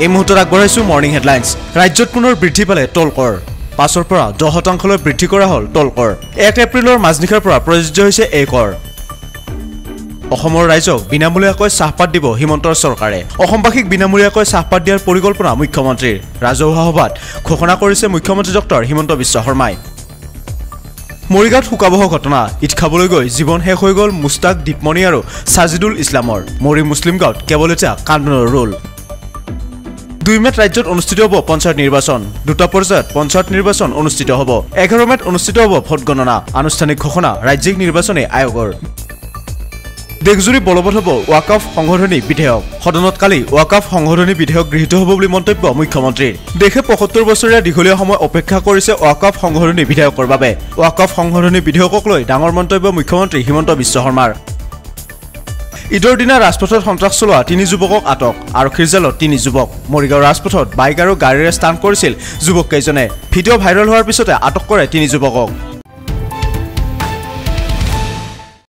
এই মুহূৰ্তত আগবঢ়াইছো মৰ্নিং হেডলাইন্স। ৰাজ্যত পুনৰ বৃদ্ধি পালে টোল কৰ। ৫ৰ পৰা ১০% বৃদ্ধি কৰা হ'ল টোল কৰ। ১ এপ্ৰিলৰ মাজনিশাৰ পৰা প্ৰযোজ্য হৈছে এই কৰ। অসমৰ ৰাইজক বিনামূলীয়াকৈ চাহপাত দিব হিমন্তৰ চৰকাৰে। অসমবাসীক বিনামূলীয়াকৈ চাহপাত দিয়াৰ পৰিকল্পনা মুখ্যমন্ত্ৰীৰ। ৰাজহুৱা সভাত ঘোষণা কৰিছে মুখ্যমন্ত্ৰী ডক্টৰ হিমন্ত বিশ্ব শৰ্মাই। মৰিগাঁৱত শোকাবহ ঘটনা। ঈদ খাবলৈ গৈ জীৱন শেষ হৈ গ'ল মুস্তাক, দীপমণি আৰু সাজিদুল ইছলামৰ। মৰি মুছলিম গাঁৱত কেৱল এতিয়া কান্দোনৰ ৰোল। ২ মেত ৰাজ্যত অনুষ্ঠিত হ'ব পঞ্চায়ত নিৰ্বাচন। 2টা পৰ্যায়ত পঞ্চায়ত নিৰ্বাচন অনুষ্ঠিত হ'ব। 11 মেত অনুষ্ঠিত হ'ব ভোট গণনা। আনুষ্ঠানিক ঘোষণা ৰাজ্যিক নিৰ্বাচনী আয়োগৰ। দেশজুৰি বলবৎ হ'ব ৱাকফ সংশোধনী বিধেয়ক। সদনত কালি ৱাকফ সংশোধনী বিধেয়ক গৃহীত হ'ব বুলি মন্তব্য মুখ্যমন্ত্ৰীৰ। দেশে ৭৫ বছৰীয়া দীঘলীয়া সময় অপেক্ষা কৰিছে ৱাকফ সংশোধনী বিধেয়কৰ বাবে। ৱাকফ সংশোধনী বিধেয়কক লৈ ডাঙৰ মন্তব্য মুখ্যমন্ত্ৰী হিমন্ত বিশ্ব শৰ্মাৰ। ঈদৰ দিনা ৰাজপথত সন্ত্ৰাস চলোৱা ৩ যুৱকক আটক। আৰক্ষীৰ জালত ৩ যুৱক। মৰিগাঁও ৰাজপথত বাইক আৰু গাড়ীৰে ষ্টাণ্ট কৰিছিল যুৱককেইজনে। ভিডিঅ' ভাইৰেল হোৱাৰ পিছতে আটক কৰে ৩ যুৱকক।